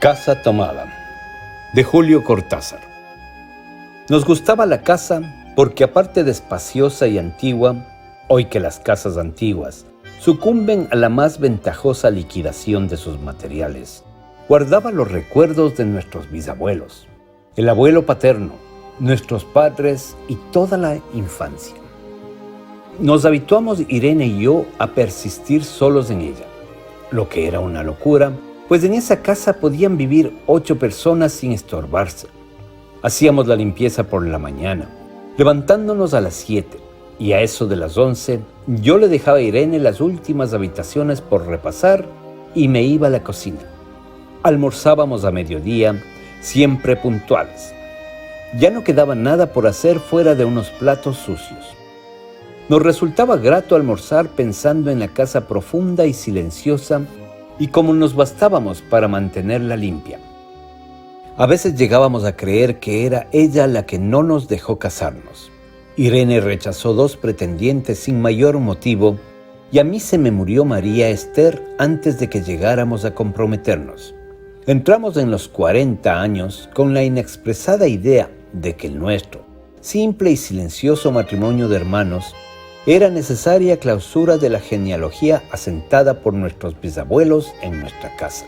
Casa tomada, de Julio Cortázar. Nos gustaba la casa porque, aparte de espaciosa y antigua, hoy que las casas antiguas sucumben a la más ventajosa liquidación de sus materiales, guardaba los recuerdos de nuestros bisabuelos, el abuelo paterno, nuestros padres y toda la infancia. Nos habituamos, Irene y yo, a persistir solos en ella, lo que era una locura, pues en esa casa podían vivir 8 personas sin estorbarse. Hacíamos la limpieza por la mañana, levantándonos a las 7, y a eso de las 11, yo le dejaba a Irene las últimas habitaciones por repasar y me iba a la cocina. Almorzábamos a mediodía, siempre puntuales. Ya no quedaba nada por hacer fuera de unos platos sucios. Nos resultaba grato almorzar pensando en la casa profunda y silenciosa y cómo nos bastábamos para mantenerla limpia. A veces llegábamos a creer que era ella la que no nos dejó casarnos. Irene rechazó 2 pretendientes sin mayor motivo y a mí se me murió María Esther antes de que llegáramos a comprometernos. Entramos en los 40 años con la inexpresada idea de que el nuestro, simple y silencioso matrimonio de hermanos, era necesaria clausura de la genealogía asentada por nuestros bisabuelos en nuestra casa.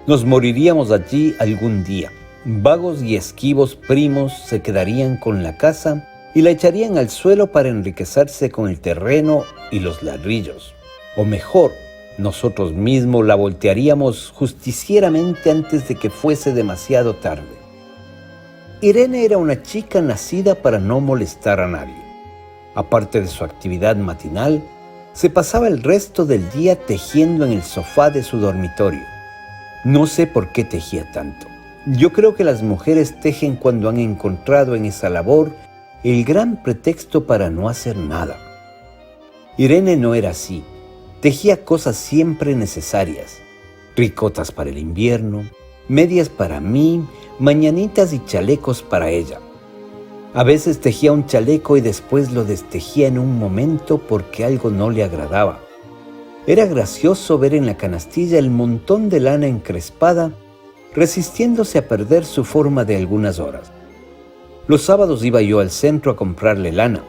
Nos moriríamos allí algún día. Vagos y esquivos primos se quedarían con la casa y la echarían al suelo para enriquecerse con el terreno y los ladrillos. O mejor, nosotros mismos la voltearíamos justicieramente antes de que fuese demasiado tarde. Irene era una chica nacida para no molestar a nadie. Aparte de su actividad matinal, se pasaba el resto del día tejiendo en el sofá de su dormitorio. No sé por qué tejía tanto. Yo creo que las mujeres tejen cuando han encontrado en esa labor el gran pretexto para no hacer nada. Irene no era así. Tejía cosas siempre necesarias. Ricotas para el invierno, medias para mí, mañanitas y chalecos para ella. A veces tejía un chaleco y después lo destejía en un momento porque algo no le agradaba. Era gracioso ver en la canastilla el montón de lana encrespada, resistiéndose a perder su forma de algunas horas. Los sábados iba yo al centro a comprarle lana.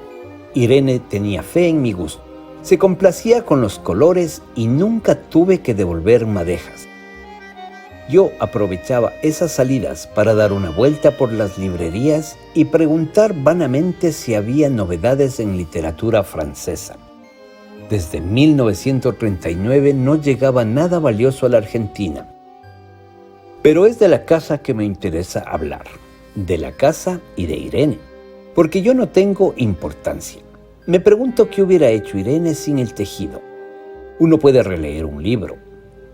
Irene tenía fe en mi gusto. Se complacía con los colores y nunca tuve que devolver madejas. Yo aprovechaba esas salidas para dar una vuelta por las librerías y preguntar vanamente si había novedades en literatura francesa. Desde 1939 no llegaba nada valioso a la Argentina. Pero es de la casa que me interesa hablar, de la casa y de Irene, porque yo no tengo importancia. Me pregunto qué hubiera hecho Irene sin el tejido. Uno puede releer un libro,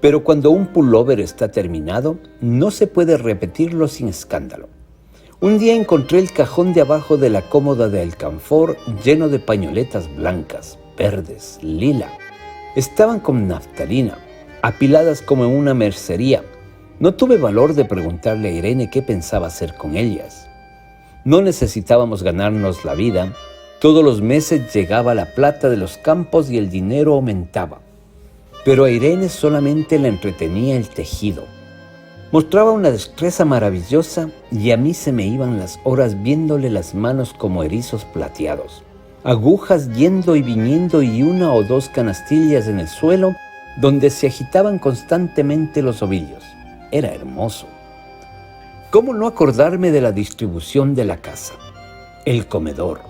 pero cuando un pullover está terminado, no se puede repetirlo sin escándalo. Un día encontré el cajón de abajo de la cómoda de alcanfor lleno de pañoletas blancas, verdes, lila. Estaban con naftalina, apiladas como en una mercería. No tuve valor de preguntarle a Irene qué pensaba hacer con ellas. No necesitábamos ganarnos la vida. Todos los meses llegaba la plata de los campos y el dinero aumentaba. Pero a Irene solamente la entretenía el tejido. Mostraba una destreza maravillosa y a mí se me iban las horas viéndole las manos como erizos plateados. Agujas yendo y viniendo y 1 o 2 canastillas en el suelo donde se agitaban constantemente los ovillos. Era hermoso. ¿Cómo no acordarme de la distribución de la casa? El comedor,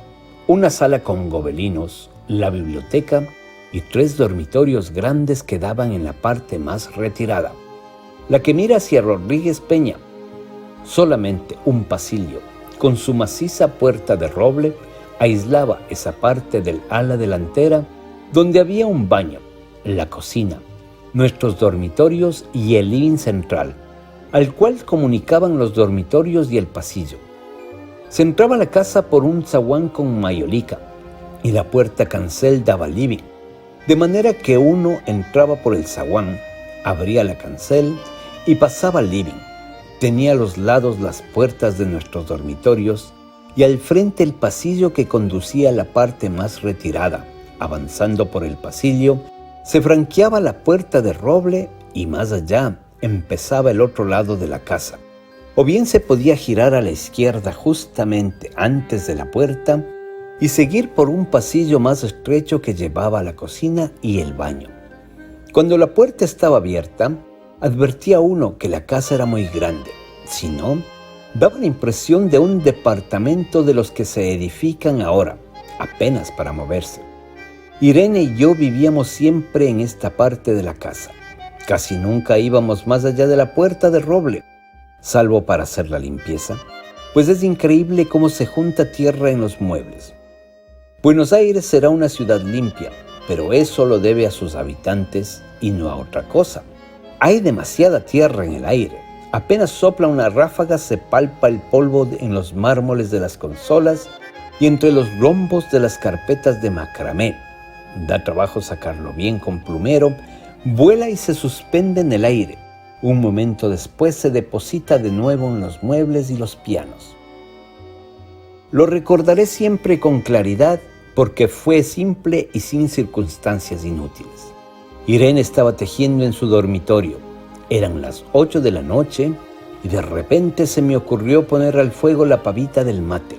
una sala con gobelinos, la biblioteca y 3 dormitorios grandes que daban en la parte más retirada, la que mira hacia Rodríguez Peña. Solamente un pasillo, con su maciza puerta de roble, aislaba esa parte del ala delantera donde había un baño, la cocina, nuestros dormitorios y el living central, al cual comunicaban los dormitorios y el pasillo. Se entraba a la casa por un zaguán con mayolica y la puerta cancel daba al living, de manera que uno entraba por el zaguán, abría la cancel y pasaba al living. Tenía a los lados las puertas de nuestros dormitorios y al frente el pasillo que conducía a la parte más retirada. Avanzando por el pasillo, se franqueaba la puerta de roble y más allá, empezaba el otro lado de la casa, o bien se podía girar a la izquierda justamente antes de la puerta y seguir por un pasillo más estrecho que llevaba a la cocina y el baño. Cuando la puerta estaba abierta, advertía uno que la casa era muy grande. Si no, daba la impresión de un departamento de los que se edifican ahora, apenas para moverse. Irene y yo vivíamos siempre en esta parte de la casa. Casi nunca íbamos más allá de la puerta de roble, salvo para hacer la limpieza, pues es increíble cómo se junta tierra en los muebles. Buenos Aires será una ciudad limpia, pero eso lo debe a sus habitantes y no a otra cosa. Hay demasiada tierra en el aire. Apenas sopla una ráfaga, se palpa el polvo en los mármoles de las consolas y entre los rombos de las carpetas de macramé. Da trabajo sacarlo bien con plumero, vuela y se suspende en el aire. Un momento después se deposita de nuevo en los muebles y los pianos. Lo recordaré siempre con claridad porque fue simple y sin circunstancias inútiles. Irene estaba tejiendo en su dormitorio. Eran las 8 de la noche y de repente se me ocurrió poner al fuego la pavita del mate.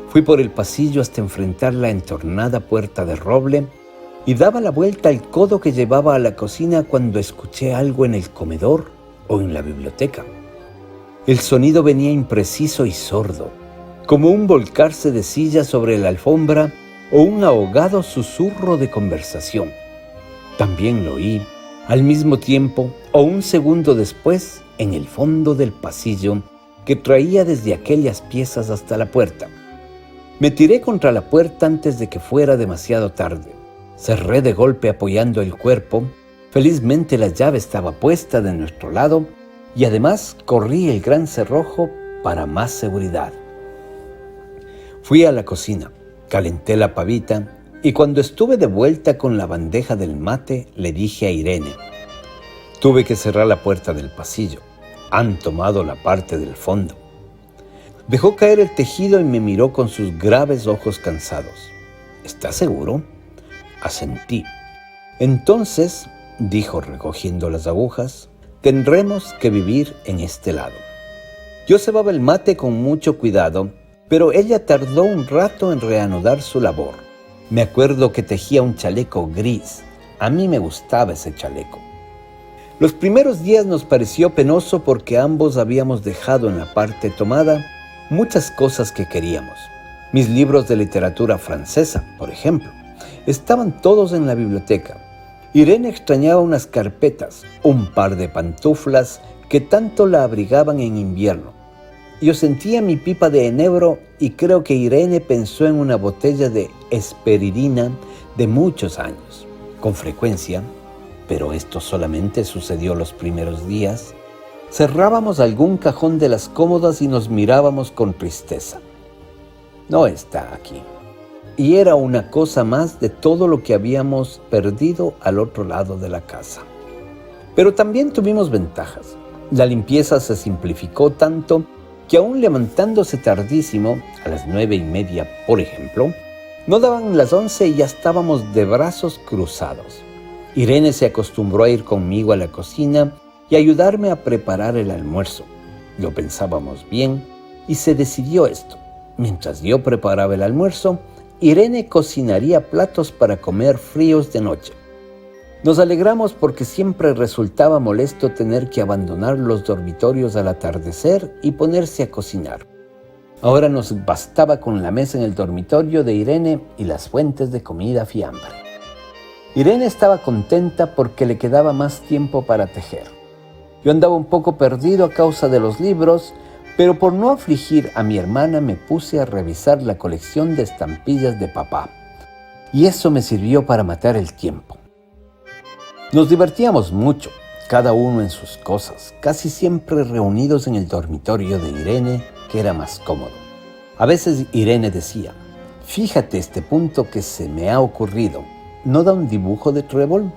Fui por el pasillo hasta enfrentar la entornada puerta de roble y daba la vuelta al codo que llevaba a la cocina cuando escuché algo en el comedor o en la biblioteca. El sonido venía impreciso y sordo, como un volcarse de silla sobre la alfombra o un ahogado susurro de conversación. También lo oí, al mismo tiempo o un segundo después, en el fondo del pasillo que traía desde aquellas piezas hasta la puerta. Me tiré contra la puerta antes de que fuera demasiado tarde. Cerré de golpe apoyando el cuerpo. Felizmente la llave estaba puesta de nuestro lado y además corrí el gran cerrojo para más seguridad. Fui a la cocina, calenté la pavita y cuando estuve de vuelta con la bandeja del mate le dije a Irene: tuve que cerrar la puerta del pasillo. Han tomado la parte del fondo. Dejó caer el tejido y me miró con sus graves ojos cansados. ¿Estás seguro? Asentí. Entonces, dijo recogiendo las agujas, tendremos que vivir en este lado. Yo cebaba el mate con mucho cuidado, pero ella tardó un rato en reanudar su labor. Me acuerdo que tejía un chaleco gris. A mí me gustaba ese chaleco. Los primeros días nos pareció penoso porque ambos habíamos dejado en la parte tomada muchas cosas que queríamos. Mis libros de literatura francesa, por ejemplo, estaban todos en la biblioteca. Irene extrañaba unas carpetas, un par de pantuflas que tanto la abrigaban en invierno. Yo sentía mi pipa de enebro y creo que Irene pensó en una botella de esperidina de muchos años. Con frecuencia, pero esto solamente sucedió los primeros días, cerrábamos algún cajón de las cómodas y nos mirábamos con tristeza. No está aquí. Y era una cosa más de todo lo que habíamos perdido al otro lado de la casa. Pero también tuvimos ventajas. La limpieza se simplificó tanto que aún levantándose tardísimo, a las 9:30 por ejemplo, no daban las 11 y ya estábamos de brazos cruzados. Irene se acostumbró a ir conmigo a la cocina y ayudarme a preparar el almuerzo. Lo pensábamos bien y se decidió esto. Mientras yo preparaba el almuerzo, Irene cocinaría platos para comer fríos de noche. Nos alegramos porque siempre resultaba molesto tener que abandonar los dormitorios al atardecer y ponerse a cocinar. Ahora nos bastaba con la mesa en el dormitorio de Irene y las fuentes de comida fiambre. Irene estaba contenta porque le quedaba más tiempo para tejer. Yo andaba un poco perdido a causa de los libros, pero por no afligir a mi hermana me puse a revisar la colección de estampillas de papá. Y eso me sirvió para matar el tiempo. Nos divertíamos mucho, cada uno en sus cosas, casi siempre reunidos en el dormitorio de Irene, que era más cómodo. A veces Irene decía: fíjate este punto que se me ha ocurrido, ¿no da un dibujo de trébol?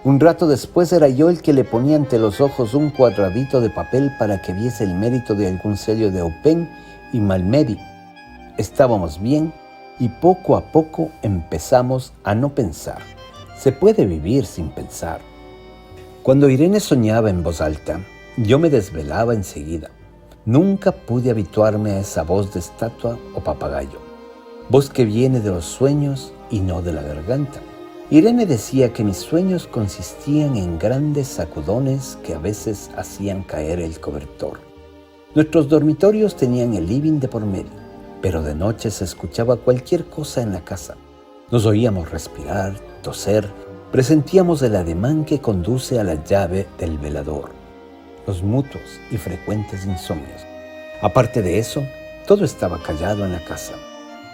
Un rato después era yo el que le ponía ante los ojos un cuadradito de papel para que viese el mérito de algún sello de Aupen y Malmedy. Estábamos bien y poco a poco empezamos a no pensar. Se puede vivir sin pensar. Cuando Irene soñaba en voz alta, yo me desvelaba enseguida. Nunca pude habituarme a esa voz de estatua o papagayo, voz que viene de los sueños y no de la garganta. Irene decía que mis sueños consistían en grandes sacudones que a veces hacían caer el cobertor. Nuestros dormitorios tenían el living de por medio, pero de noche se escuchaba cualquier cosa en la casa. Nos oíamos respirar, toser, presentíamos el ademán que conduce a la llave del velador, los mutuos y frecuentes insomnios. Aparte de eso, todo estaba callado en la casa.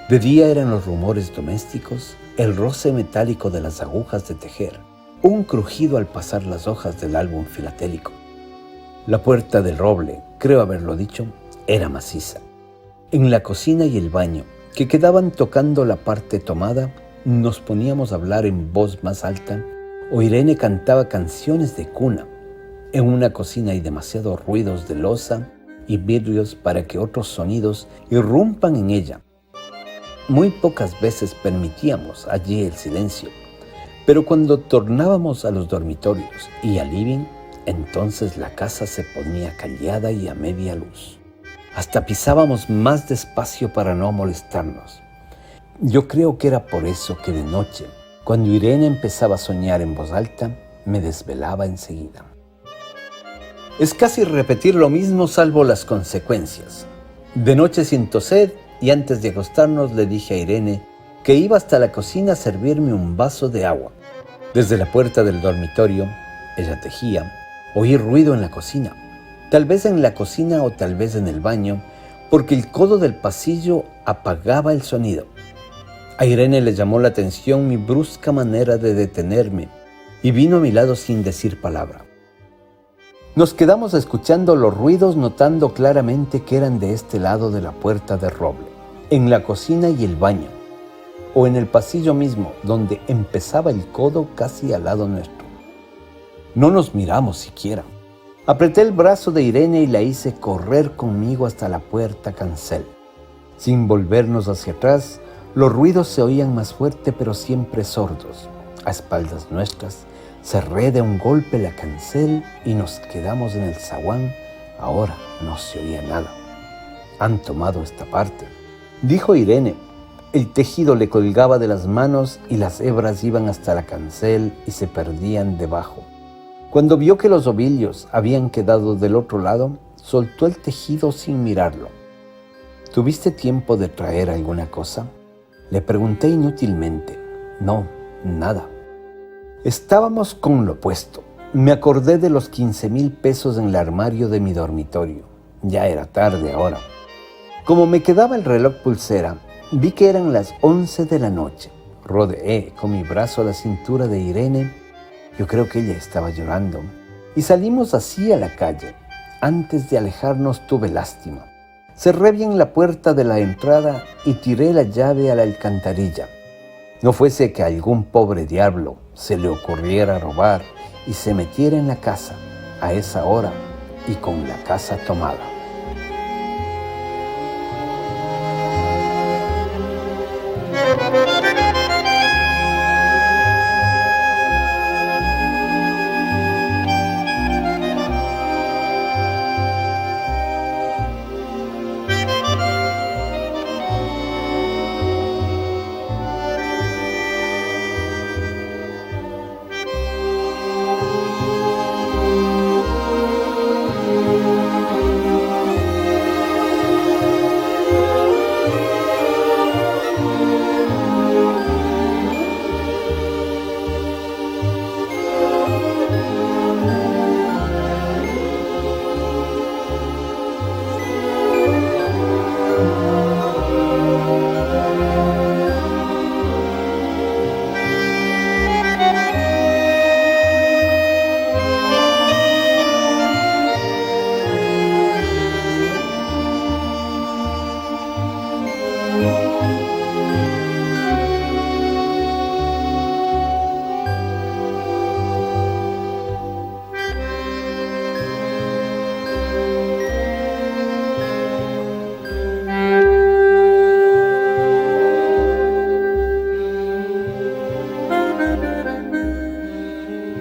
De día eran los rumores domésticos, el roce metálico de las agujas de tejer, un crujido al pasar las hojas del álbum filatélico. La puerta del roble, creo haberlo dicho, era maciza. En la cocina y el baño, que quedaban tocando la parte tomada, nos poníamos a hablar en voz más alta o Irene cantaba canciones de cuna. En una cocina hay demasiados ruidos de loza y vidrios para que otros sonidos irrumpan en ella. Muy pocas veces permitíamos allí el silencio, pero cuando tornábamos a los dormitorios y al living, entonces la casa se ponía callada y a media luz. Hasta pisábamos más despacio para no molestarnos. Yo creo que era por eso que de noche, cuando Irene empezaba a soñar en voz alta, me desvelaba enseguida. Es casi repetir lo mismo salvo las consecuencias. De noche siento sed y antes de acostarnos le dije a Irene que iba hasta la cocina a servirme un vaso de agua. Desde la puerta del dormitorio, ella tejía, oí ruido en la cocina. Tal vez en la cocina o tal vez en el baño, porque el codo del pasillo apagaba el sonido. A Irene le llamó la atención mi brusca manera de detenerme y vino a mi lado sin decir palabra. Nos quedamos escuchando los ruidos, notando claramente que eran de este lado de la puerta de roble, en la cocina y el baño, o en el pasillo mismo, donde empezaba el codo casi al lado nuestro. No nos miramos siquiera. Apreté el brazo de Irene y la hice correr conmigo hasta la puerta cancel. Sin volvernos hacia atrás, los ruidos se oían más fuerte, pero siempre sordos. A espaldas nuestras, cerré de un golpe la cancel y nos quedamos en el zaguán. Ahora no se oía nada. Han tomado esta parte, dijo Irene. El tejido le colgaba de las manos y las hebras iban hasta la cancel y se perdían debajo. Cuando vio que los ovillos habían quedado del otro lado, soltó el tejido sin mirarlo. ¿Tuviste tiempo de traer alguna cosa?, le pregunté inútilmente. No, nada. Estábamos con lo puesto. Me acordé de los 15,000 pesos en el armario de mi dormitorio. Ya era tarde ahora. Como me quedaba el reloj pulsera, vi que eran las 11 de la noche. Rodeé con mi brazo la cintura de Irene. Yo creo que ella estaba llorando. Y salimos así a la calle. Antes de alejarnos tuve lástima. Cerré bien la puerta de la entrada y tiré la llave a la alcantarilla. No fuese que a algún pobre diablo se le ocurriera robar y se metiera en la casa a esa hora y con la casa tomada.